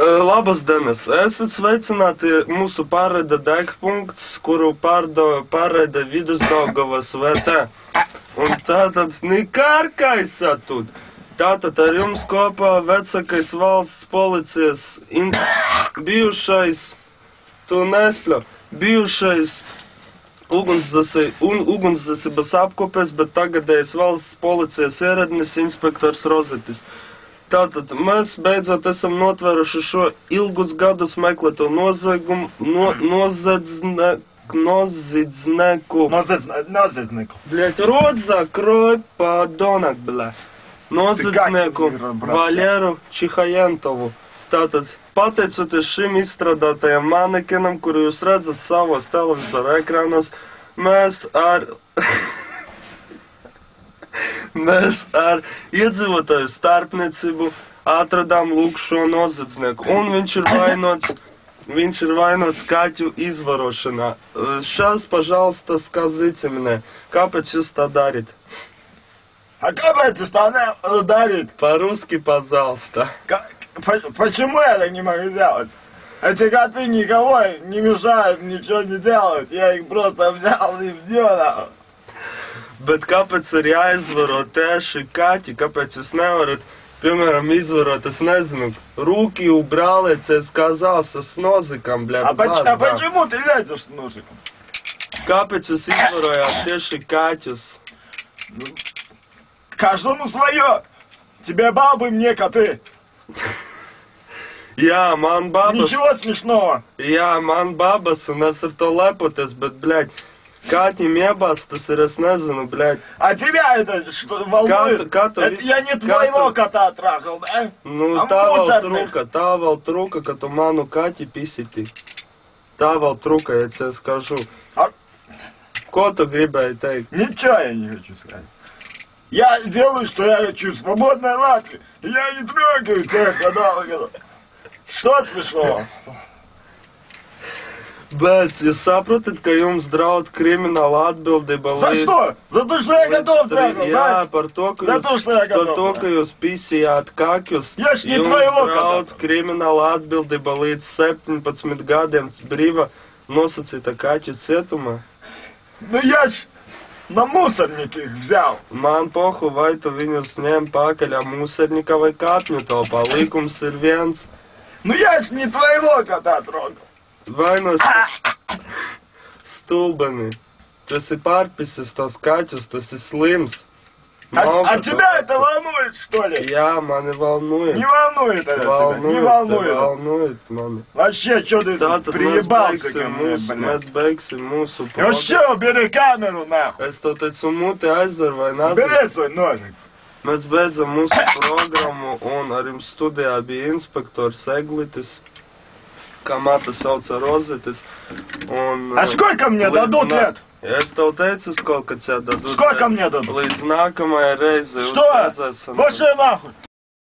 Labas dienas! Esat sveicināti mūsu pārraida degpunkts, kuru pārraida Vidusdaugavas VT. Un tātad nekārkais atūt. Tātad ar jums kopā vecākais valsts policijas bijušais, tu nespļo, bijušais ugunsdzesības apkopes, bet tagadējais valsts policijas ieradnis inspektors Rozetis. Tātad mēs beidzot esam notvēruši šo ilgus gadus meklēto noziegumu, noziedznieku. Bļaļ, rodza, kroj, padonak, bļa. Noziedznieku Valēru Čihajentovu. Tātad, pateicoties šim izstrādātajam manekenam, kuru jūs redzat savos televizora ekrānos, mēs ar iedzīvotāju starpniecību atradām lūk šo noziedznieku. Un viņš ir vainots kaķu izvarošanā. Šās, pažalsta, скажите мне, kāpēc jūs tā darīt? А kāpēc es tā nevaru darīt? По-русски, пожалуйста. Почему я так не могу делать? Эти коты никого не мешают, ничего не делают. Я их просто взял и вдел. Bet kāpēc ir jāizvaro tieši kaķi? Kāpēc jūs nevarat, piemēram, izvarot, es nezinu, руки убрали, це сказался с ножиком, бля. А почему ты лезешь с ножиком? Kāpēc jūs izvarojāt tieši kaķus? Каждому свое. Тебе бабы, мне коты. Jā, man babas. Ничего смешного. Jā, man babas, un es ar to lepoties, bet, bļaļ, kaķim iebās, tas ir, es nezinu, bļaļ. А тебя это что волнует? Это я не твоего кота трахал, да? Nu, tā vēl truka, ka tu manu kaķi pisiti. Tā vēl truka, ja es скажу. Ko tu gribēji teikt? Ничего я не хочу сказать. Я делаю, что я хочу. Свободная Латвия. Я не трогаю тех кадавров. Что смешного? Bet jūs saprotat, ka jums draud krimināla atbildība За что? За то, что я готов трахал, да? Jā, par to, ka jūs pisījāt kaķus. Jums draud krimināla atbildība līdz 17 gadiem brīva nosacīta kaķu cietumā. Ну я ж на мусорнике их взял. Man pohu, vai tu viņus ņem pakaļ mūsarnika vai kāpņu telpā. Likums ir viens. Ну я ж не твоего кота трогал. Vai no stulbeni. Tu esi pārpisis tos kaķus, tu esi slims. А тебя это волнует, что ли? Jā, mani волнует. Не волнует это тебя, не волнует. Волнует mani. Вообще, что ты приебался ко мне, блядь? Mēs beigsim mūsu Ну что, бери камеру, нахуй. Es to teicu muti aizver vai nazar. Бери свой ножик. Mēs beidzam mūsu programmu un ar jums studijā bija inspektors Eglitis, kā māte sauca Rozetis. А сколько мне дадут лет? Es tev teicu, сколько тебе дадут. Сколько мне дадут? Līdz nākamajai reizei. Что? Пошли нахуй.